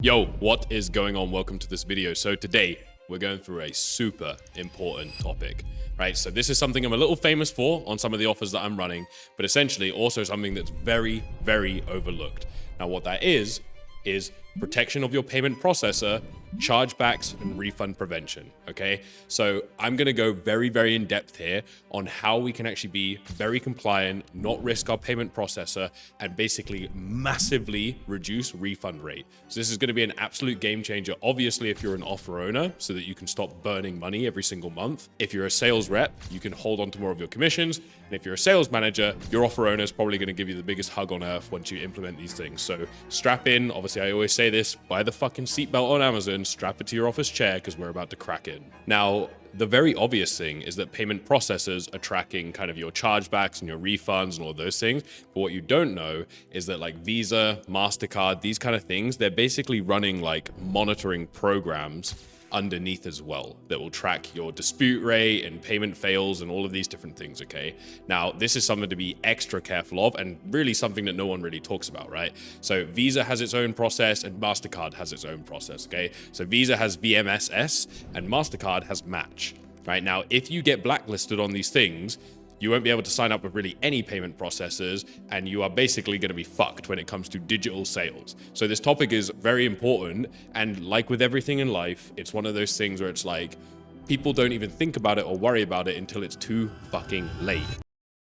Yo, what is going on? Welcome to this video. So today we're going through a super important topic, right? So this is something I'm a little famous for on some of the offers that I'm running, but essentially also something that's very, very overlooked. Now what that is protection of your payment processor, chargebacks, and refund prevention, okay? So I'm gonna go very, very in depth here on how we can actually be very compliant, not risk our payment processor, and basically massively reduce refund rate. So this is gonna be an absolute game changer, obviously, if you're an offer owner, so that you can stop burning money every single month. If you're a sales rep, you can hold on to more of your commissions. And if you're a sales manager, your offer owner is probably gonna give you the biggest hug on earth once you implement these things. So strap in, obviously I always say this, buy the fucking seatbelt on Amazon, strap it to your office chair because we're about to crack in. Now, the very obvious thing is that payment processors are tracking kind of your chargebacks and your refunds and all those things. But what you don't know is that like Visa, Mastercard, these kind of things, they're basically running like monitoring programs underneath as well that will track your dispute rate and payment fails and all of these different things, okay? Now, this is something to be extra careful of and really something that no one really talks about, right? So Visa has its own process and Mastercard has its own process, okay? So Visa has BMSS and Mastercard has Match, right? Now, if you get blacklisted on these things, you won't be able to sign up with really any payment processors, and you are basically going to be fucked when it comes to digital sales. So this topic is very important, and like with everything in life, it's one of those things where it's like, people don't even think about it or worry about it until it's too fucking late.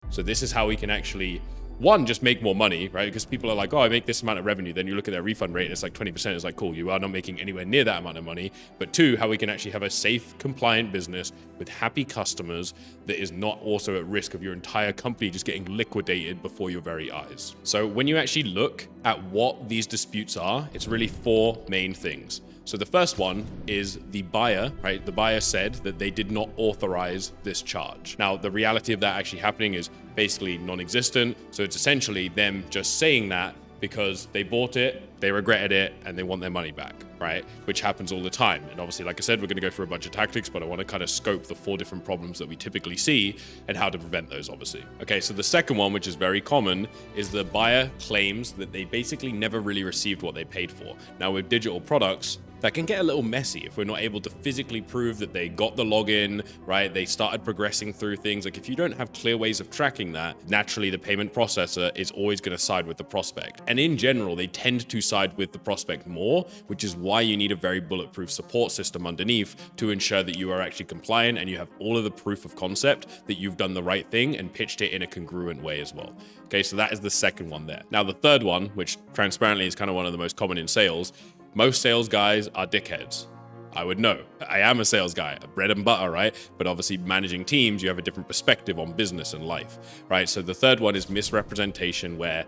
So this is how we can actually, one, just make more money, right? Because people are like, oh, I make this amount of revenue. Then you look at their refund rate and it's like 20%. It's like, cool, you are not making anywhere near that amount of money. But two, how we can actually have a safe, compliant business with happy customers that is not also at risk of your entire company just getting liquidated before your very eyes. So when you actually look at what these disputes are, it's really four main things. So the first one is the buyer, right? The buyer said that they did not authorize this charge. Now, the reality of that actually happening is basically non-existent. So it's essentially them just saying that because they bought it, they regretted it, and they want their money back, right? Which happens all the time. And obviously, like I said, we're gonna go through a bunch of tactics, but I wanna kind of scope the four different problems that we typically see and how to prevent those, obviously. Okay, so the second one, which is very common, is the buyer claims that they basically never really received what they paid for. Now, with digital products, that can get a little messy if we're not able to physically prove that they got the login, right? They started progressing through things. Like if you don't have clear ways of tracking that, naturally the payment processor is always going to side with the prospect. And in general, they tend to side with the prospect more, which is why you need a very bulletproof support system underneath to ensure that you are actually compliant and you have all of the proof of concept that you've done the right thing and pitched it in a congruent way as well. Okay, so that is the second one there. Now the third one, which transparently is kind of one of the most common in sales, most sales guys are dickheads. I would know. I am a sales guy, bread and butter, right? But obviously managing teams, you have a different perspective on business and life, right? So the third one is misrepresentation where,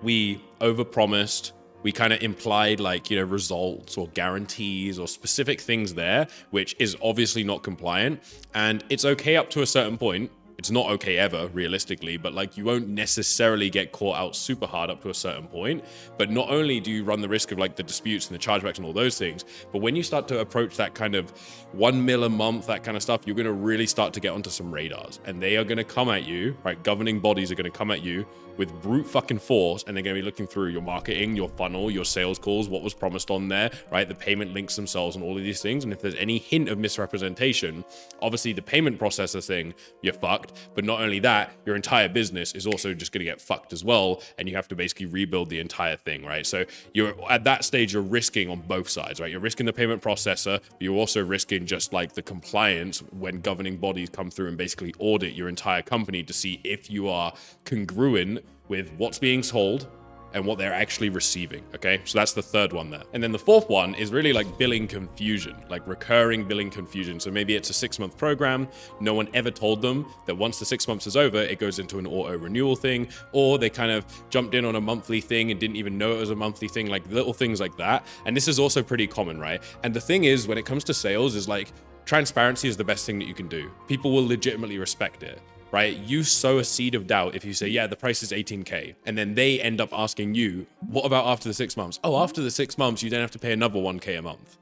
we overpromised, we kind of implied like, results or guarantees or specific things there, which is obviously not compliant. And it's okay up to a certain point. It's not okay ever, realistically, but like you won't necessarily get caught out super hard up to a certain point. But not only do you run the risk of like the disputes and the chargebacks and all those things, but when you start to approach that kind of 1 mil a month, that kind of stuff, you're going to really start to get onto some radars, and they are going to come at you, right? Governing bodies are going to come at you with brute fucking force, and they're going to be looking through your marketing, your funnel, your sales calls, what was promised on there, right? The payment links themselves and all of these things. And if there's any hint of misrepresentation, obviously the payment processor thing, you're fucked. But not only that, your entire business is also just going to get fucked as well. And you have to basically rebuild the entire thing, right? So you're at that stage, you're risking on both sides, right? You're risking the payment processor, but you're also risking just like the compliance when governing bodies come through and basically audit your entire company to see if you are congruent with what's being sold and what they're actually receiving, okay? So that's the third one there. And then the fourth one is really like billing confusion, like recurring billing confusion. So maybe it's a 6-month program. No one ever told them that once the 6 months is over, it goes into an auto renewal thing, or they kind of jumped in on a monthly thing and didn't even know it was a monthly thing, like little things like that. And this is also pretty common, right? And the thing is, when it comes to sales, is like transparency is the best thing that you can do. People will legitimately respect it. Right? You sow a seed of doubt if you say, yeah, the price is 18K. And then they end up asking you, what about after the 6 months? Oh, after the 6 months, you then have to pay another 1K a month.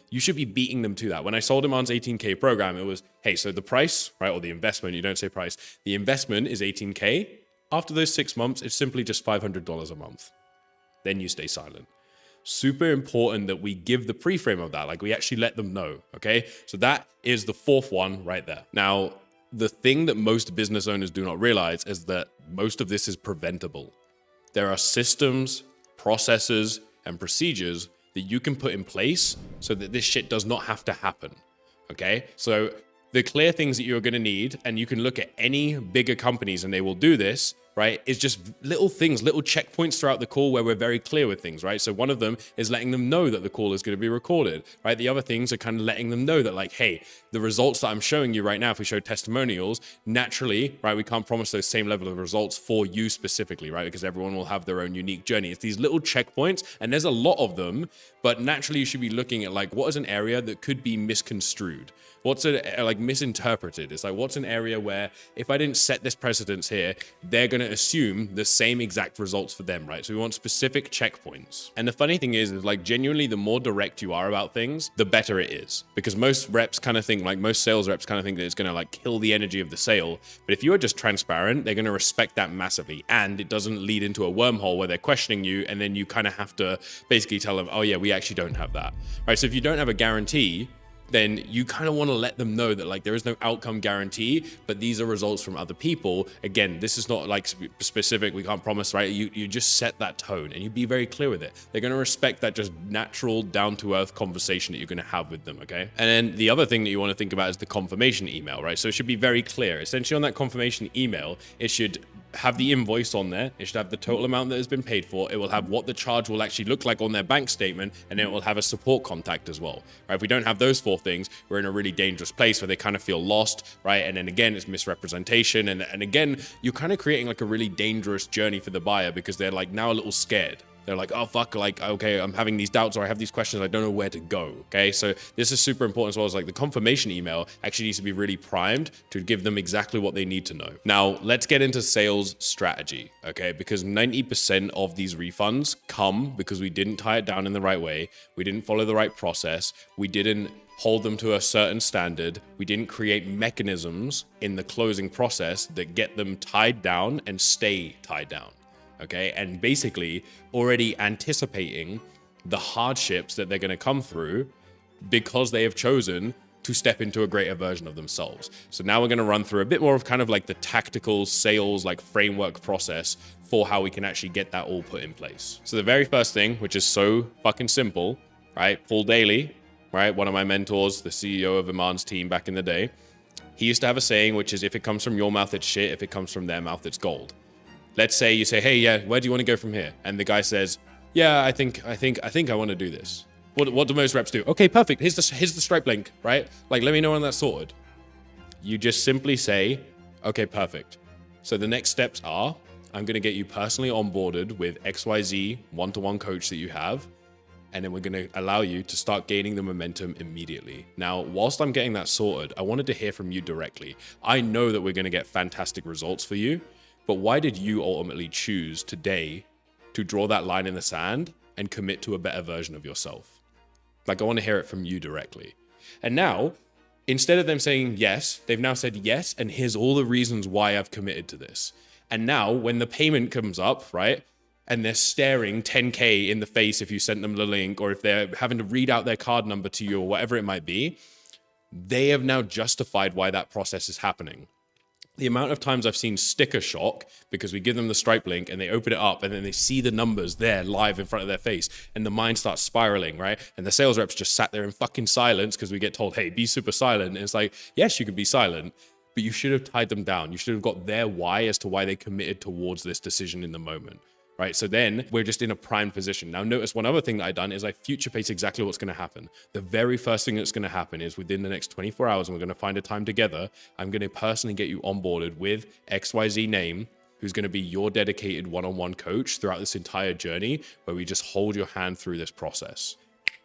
You should be beating them to that. When I sold him on's 18K program, it was, hey, so the price, right? Or the investment, you don't say price. The investment is 18K. After those 6 months, it's simply just $500 a month. Then you stay silent. Super important that we give the pre-frame of that. Like we actually let them know, okay? So that is the fourth one right there. Now, the thing that most business owners do not realize is that most of this is preventable. There are systems, processes, and procedures that you can put in place so that this shit does not have to happen, okay? So the clear things that you're gonna need, and you can look at any bigger companies and they will do this, right, is just little things, little checkpoints throughout the call where we're very clear with things, right? So one of them is letting them know that the call is going to be recorded, right? The other things are kind of letting them know that like, hey, the results that I'm showing you right now, if we show testimonials, naturally, right, we can't promise those same level of results for you specifically, right? Because everyone will have their own unique journey. It's these little checkpoints, and there's a lot of them, but naturally you should be looking at like, what is an area that could be misconstrued? What's it like misinterpreted? It's like, what's an area where if I didn't set this precedence here, they're going to assume the same exact results for them, right? So we want specific checkpoints. And the funny thing is like genuinely the more direct you are about things, the better it is. Because most reps kind of think, like most sales reps kind of think that it's going to like kill the energy of the sale. But if you are just transparent, they're going to respect that massively. And it doesn't lead into a wormhole where they're questioning you and then you kind of have to basically tell them, oh yeah, we actually don't have that, right? So if you don't have a guarantee, then you kind of want to let them know that like there is no outcome guarantee, but these are results from other people. Again, this is not like specific, we can't promise, right? You just set that tone and you be very clear with it. They're going to respect that just natural, down-to-earth conversation that you're going to have with them, okay? And then the other thing that you want to think about is the confirmation email, right? So it should be very clear. Essentially on that confirmation email, it should have the invoice on there. It should have the total amount that has been paid for. It will have what the charge will actually look like on their bank statement, and then it will have a support contact as well, right? If we don't have those four things, we're in a really dangerous place where they kind of feel lost, right? And then again, it's misrepresentation. And again, you're kind of creating like a really dangerous journey for the buyer because they're like now a little scared. They're like, oh, fuck, like, okay, I'm having these doubts or I have these questions. I don't know where to go, okay? So this is super important as well as like the confirmation email actually needs to be really primed to give them exactly what they need to know. Now, let's get into sales strategy, okay? Because 90% of these refunds come because we didn't tie it down in the right way. We didn't follow the right process. We didn't hold them to a certain standard. We didn't create mechanisms in the closing process that get them tied down and stay tied down. Okay, and basically already anticipating the hardships that they're going to come through because they have chosen to step into a greater version of themselves. So now we're going to run through a bit more of kind of like the tactical sales like framework process for how we can actually get that all put in place. So the very first thing, which is so fucking simple, right? Paul Daly, right? One of my mentors, the CEO of Iman's team back in the day, he used to have a saying, which is if it comes from your mouth, it's shit. If it comes from their mouth, it's gold. Let's say you say, hey, yeah, where do you want to go from here? And the guy says, yeah, I think I want to do this. What do most reps do? Okay, perfect. Here's the Stripe link, right? Like, let me know when that's sorted. You just simply say, okay, perfect. So the next steps are, I'm going to get you personally onboarded with XYZ one-to-one coach that you have. And then we're going to allow you to start gaining the momentum immediately. Now, whilst I'm getting that sorted, I wanted to hear from you directly. I know that we're going to get fantastic results for you. But why did you ultimately choose today to draw that line in the sand and commit to a better version of yourself? Like, I want to hear it from you directly. And now, instead of them saying yes, they've now said yes, and here's all the reasons why I've committed to this. And now, when the payment comes up, right, and they're staring 10K in the face if you sent them the link, or if they're having to read out their card number to you or whatever it might be, they have now justified why that process is happening. The amount of times I've seen sticker shock because we give them the Stripe link and they open it up and then they see the numbers there live in front of their face and the mind starts spiraling, right? And the sales reps just sat there in fucking silence because we get told, hey, be super silent. And it's like, yes, you can be silent, but you should have tied them down. You should have got their why as to why they committed towards this decision in the moment. Right, so then we're just in a prime position. Now notice one other thing that I've done is I future pace exactly what's going to happen. The very first thing that's going to happen is within the next 24 hours, and we're going to find a time together, I'm going to personally get you onboarded with XYZ name, who's going to be your dedicated one-on-one coach throughout this entire journey, where we just hold your hand through this process.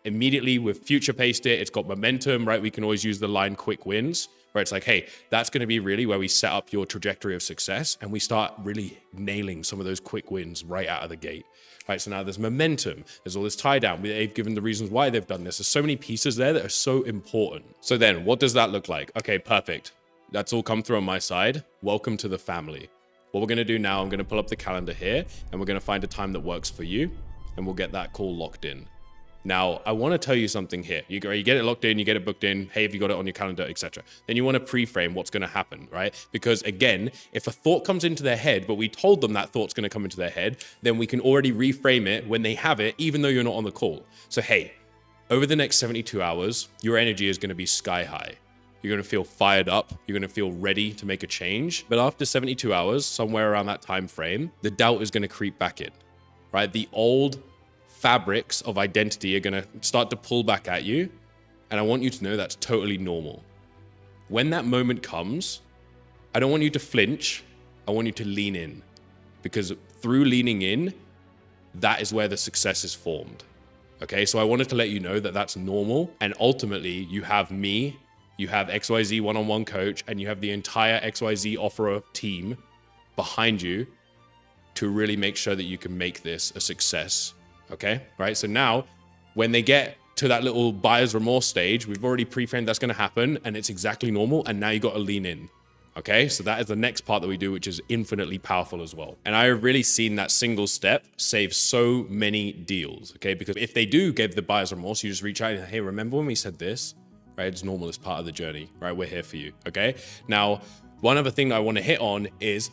Immediately we've future paced it. It's got momentum, right? We can always use the line quick wins, where it's like, hey, that's going to be really where we set up your trajectory of success and we start really nailing some of those quick wins right out of the gate. Right, so now there's momentum, there's all this tie down. They've given the reasons why they've done this. There's so many pieces there that are so important. So then what does that look like? Okay, perfect. That's all come through on my side. Welcome to the family. What we're going to do now, I'm going to pull up the calendar here and we're going to find a time that works for you. and we'll get that call locked in. Now, I want to tell you something here. You get it locked in, you get it booked in, hey, have you got it on your calendar, etc. Then you want to pre-frame what's going to happen, right? Because again, if a thought comes into their head, but we told them that thought's going to come into their head, then we can already reframe it when they have it, even though you're not on the call. So, hey, over the next 72 hours, your energy is going to be sky high. You're going to feel fired up. You're going to feel ready to make a change. But after 72 hours, somewhere around that time frame, the doubt is going to creep back in, right? The old fabrics of identity are going to start to pull back at you. And I want you to know that's totally normal. When that moment comes, I don't want you to flinch. I want you to lean in, because through leaning in, that is where the success is formed. Okay, so I wanted to let you know that that's normal. And ultimately, you have me, you have XYZ one-on-one coach, and you have the entire XYZ offerer team behind you to really make sure that you can make this a success. Okay, right? So now when they get to that little buyer's remorse stage, we've already pre-framed that's going to happen and it's exactly normal. And now you got to lean in. Okay, so that is the next part that we do, which is infinitely powerful as well. And I have really seen that single step save so many deals. Okay, because if they do give the buyer's remorse, you just reach out and, hey, remember when we said this? Right, it's normal, it's part of the journey, right? We're here for you. Okay, now one other thing that I want to hit on is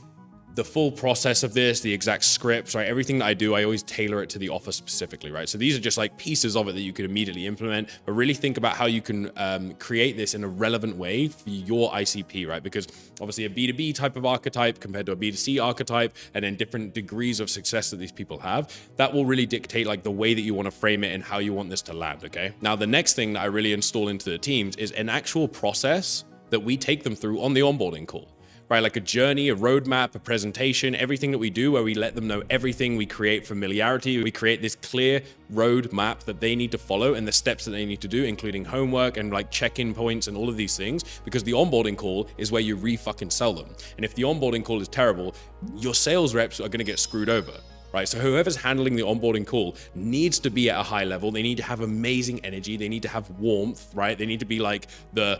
the full process of this, the exact scripts, right? Everything that I do, I always tailor it to the offer specifically, right? So these are just like pieces of it that you can immediately implement, but really think about how you can create this in a relevant way for your ICP, right? Because obviously a B2B type of archetype compared to a B2C archetype, and then different degrees of success that these people have, that will really dictate like the way that you want to frame it and how you want this to land, okay? Now, the next thing that I really install into the teams is an actual process that we take them through on the onboarding call. Right, like a journey, a roadmap, a presentation, everything that we do where we let them know everything, we create familiarity, we create this clear roadmap that they need to follow and the steps that they need to do, including homework and like check-in points and all of these things, because the onboarding call is where you re-fucking sell them. And if the onboarding call is terrible, your sales reps are gonna get screwed over. Right, so whoever's handling the onboarding call needs to be at a high level. They need to have amazing energy. They need to have warmth, right? They need to be like the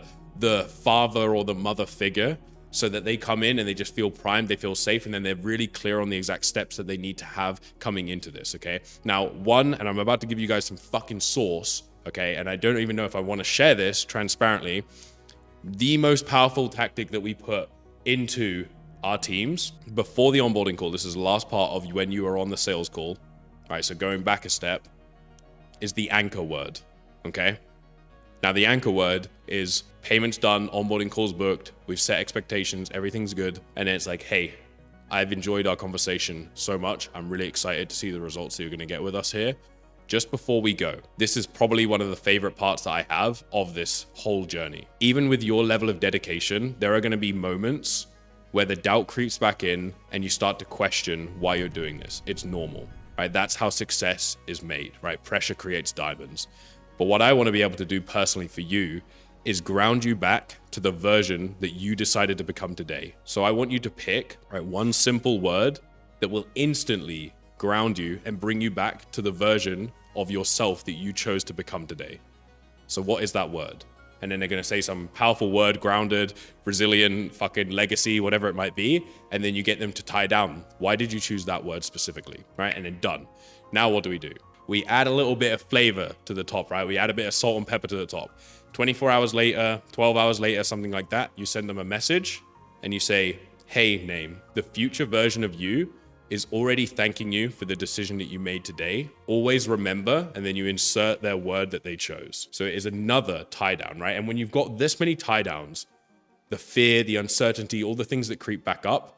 father or the mother figure, so that they come in and they just feel primed, they feel safe, and then they're really clear on the exact steps that they need to have coming into this, okay? Now, and I'm about to give you guys some fucking sauce, okay? And I don't even know if I want to share this transparently. The most powerful tactic that we put into our teams before the onboarding call, this is the last part of when you are on the sales call, all right? So going back a step, is the anchor word, okay? Now, the anchor word is payments done, onboarding calls booked, we've set expectations, everything's good. And then it's like, hey, I've enjoyed our conversation so much. I'm really excited to see the results that you're going to get with us here. Just before we go, this is probably one of the favorite parts that I have of this whole journey. Even with your level of dedication, there are going to be moments where the doubt creeps back in and you start to question why you're doing this. It's normal, right? That's how success is made, right? Pressure creates diamonds. But what I want to be able to do personally for you is ground you back to the version that you decided to become today. So I want you to pick, right, one simple word that will instantly ground you and bring you back to the version of yourself that you chose to become today. So what is that word? And then they're going to say some powerful word, grounded, resilient, fucking legacy, whatever it might be. And then you get them to tie down. Why did you choose that word specifically, right? And then done. Now what do? We add a little bit of flavor to the top, right? We add a bit of salt and pepper to the top. 24 hours later, 12 hours later, something like that, you send them a message and you say, hey, name, the future version of you is already thanking you for the decision that you made today. Always remember, and then you insert their word that they chose. So it is another tie down, right? And when you've got this many tie downs, the fear, the uncertainty, all the things that creep back up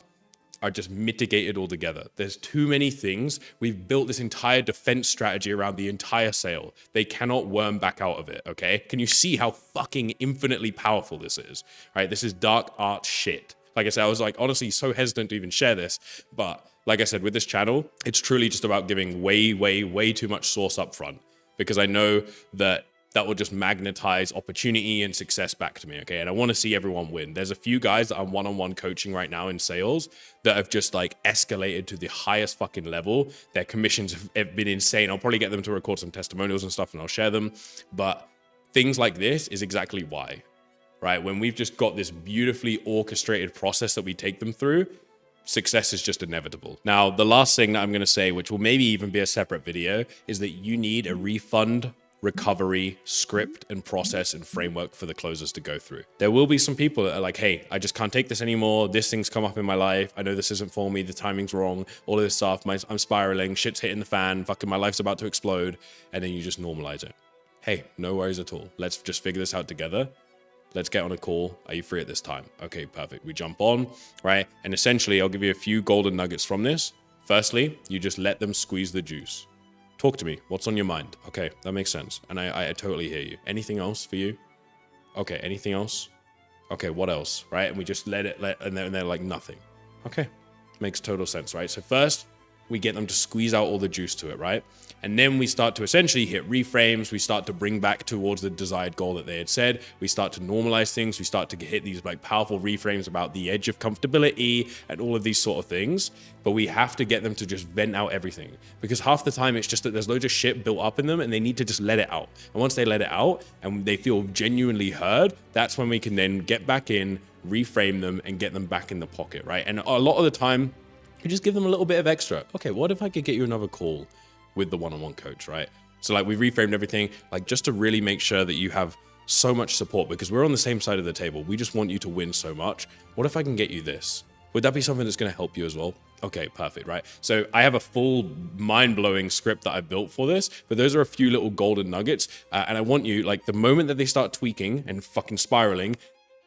are just mitigated altogether. There's too many things. We've built this entire defense strategy around the entire sale. They cannot worm back out of it, okay? Can you see how fucking infinitely powerful this is, right? This is dark art shit. Like I said, I was like, honestly, so hesitant to even share this. But like I said, with this channel, it's truly just about giving way too much sauce up front, because I know that will just magnetize opportunity and success back to me, okay? And I want to see everyone win. There's a few guys that I'm one-on-one coaching right now in sales that have just like escalated to the highest fucking level. Their commissions have been insane. I'll probably get them to record some testimonials and stuff and I'll share them. But things like this is exactly why, right? When we've just got this beautifully orchestrated process that we take them through, success is just inevitable. Now, the last thing that I'm going to say, which will maybe even be a separate video, is that you need a refund recovery script and process and framework for the closers to go through. There will be some people that are like, hey, I just can't take this anymore. This thing's come up in my life. I know this isn't for me. The timing's wrong. All of this stuff. I'm spiraling. Shit's hitting the fan. Fucking my life's about to explode. And then you just normalize it. Hey, no worries at all. Let's just figure this out together. Let's get on a call. Are you free at this time? Okay, perfect. We jump on, right? And essentially, I'll give you a few golden nuggets from this. Firstly, you just let them squeeze the juice. Talk to me. What's on your mind? Okay, that makes sense. And I totally hear you. Anything else for you? Okay, anything else? Okay, what else, right? And we just and they're like, nothing. Okay, makes total sense, right? So first, we get them to squeeze out all the juice to it, right? And then we start to essentially hit reframes. We start to bring back towards the desired goal that they had said. We start to normalize things. We start to hit these like powerful reframes about the edge of comfortability and all of these sort of things. But we have to get them to just vent out everything, because half the time it's just that there's loads of shit built up in them and they need to just let it out. And once they let it out and they feel genuinely heard, that's when we can then get back in, reframe them and get them back in the pocket, right? And a lot of the time, you just give them a little bit of extra. Okay, what if I could get you another call with the one-on-one coach, right? So like we've reframed everything, like just to really make sure that you have so much support, because we're on the same side of the table. We just want you to win so much. What if I can get you this? Would that be something that's going to help you as well? Okay, perfect, right? So I have a full mind-blowing script that I built for this, but those are a few little golden nuggets. And I want you, like the moment that they start tweaking and fucking spiraling,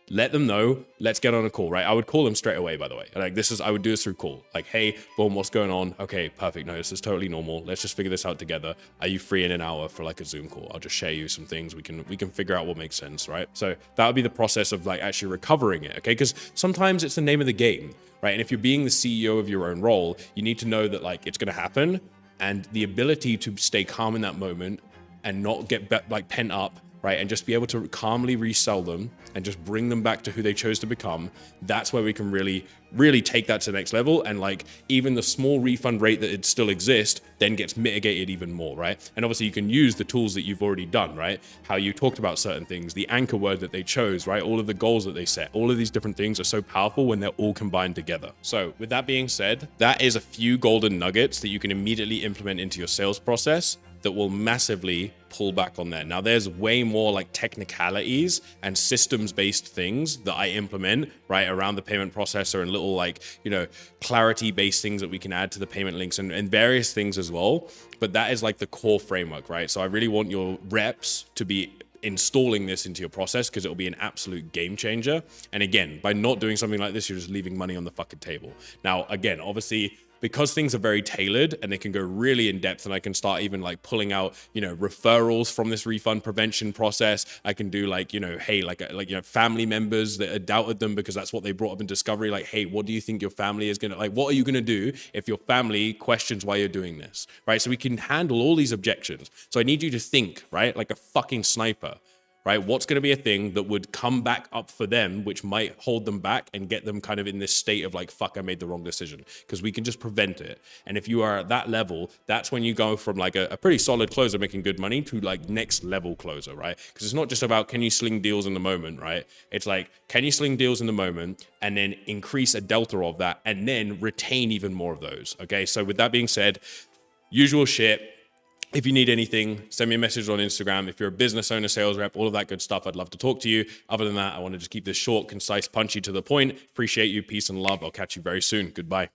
let them know, let's get on a call, right? I would call them straight away, by the way. Like I would do this through call. Like, hey, boom, what's going on? Okay, perfect. No, this is totally normal. Let's just figure this out together. Are you free in an hour for like a Zoom call? I'll just share you some things. We can figure out what makes sense, right? So that would be the process of like actually recovering it, okay? Because sometimes it's the name of the game, right? And if you're being the CEO of your own role, you need to know that like it's going to happen, and the ability to stay calm in that moment and not get like pent up, right? And just be able to calmly resell them and just bring them back to who they chose to become. That's where we can really, really take that to the next level. And like even the small refund rate that it still exists then gets mitigated even more, right? And obviously you can use the tools that you've already done, right? How you talked about certain things, the anchor word that they chose, right? All of the goals that they set, all of these different things are so powerful when they're all combined together. So with that being said, that is a few golden nuggets that you can immediately implement into your sales process that will massively pull back on there. Now there's way more like technicalities and systems-based things that I implement right around the payment processor, and little like, you know, clarity-based things that we can add to the payment links and various things as well. But that is like the core framework, right? So I really want your reps to be installing this into your process, because it will be an absolute game changer. And again, by not doing something like this, you're just leaving money on the fucking table. Now, again, obviously, because things are very tailored and they can go really in depth, and I can start even like pulling out, you know, referrals from this refund prevention process. I can do like, you know, hey, like you know, family members that had doubted them because that's what they brought up in discovery. Like, hey, what do you think your family is gonna, like, what are you gonna do if your family questions why you're doing this, right? So we can handle all these objections. So I need you to think, right, like a fucking sniper. Right? What's going to be a thing that would come back up for them, which might hold them back and get them kind of in this state of like, fuck, I made the wrong decision, because we can just prevent it. And if you are at that level, that's when you go from like a pretty solid closer making good money to like next level closer, right? Because it's not just about, can you sling deals in the moment, right? It's like, can you sling deals in the moment and then increase a delta of that and then retain even more of those? Okay. So with that being said, usual shit. If you need anything, send me a message on Instagram. If you're a business owner, sales rep, all of that good stuff, I'd love to talk to you. Other than that, I want to just keep this short, concise, punchy to the point. Appreciate you. Peace and love. I'll catch you very soon. Goodbye.